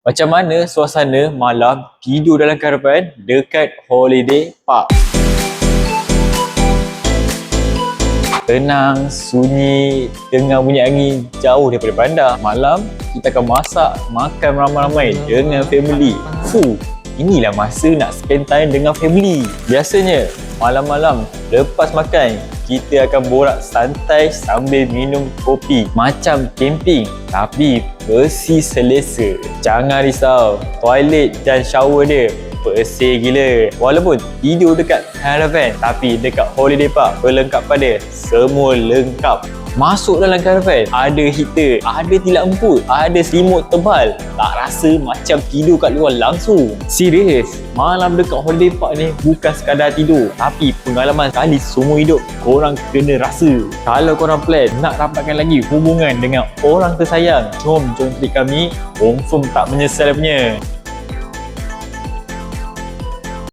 Macam mana suasana malam tidur dalam karavan dekat holiday park? Tenang, sunyi, dengar bunyi angin jauh daripada bandar. Malam, kita akan masak, makan ramai-ramai dengan family. Inilah masa nak spend time dengan family. Biasanya, malam-malam lepas makan, kita akan borak santai sambil minum kopi. Macam camping, tapi bersih selesa. Jangan risau, toilet dan shower dia bersih gila. Walaupun tidur dekat caravan, tapi dekat holiday park, perlengkapan dia semua lengkap. Masuk dalam caravan, ada heater, ada tilam emput, ada selimut tebal. Tak rasa macam tidur kat luar langsung. Serius, malam dekat holiday park ni bukan sekadar tidur, tapi pengalaman sekali seumur hidup korang kena rasa. Kalau korang plan nak rapatkan lagi hubungan dengan orang tersayang, jom klik kami, confirm tak menyesal punya.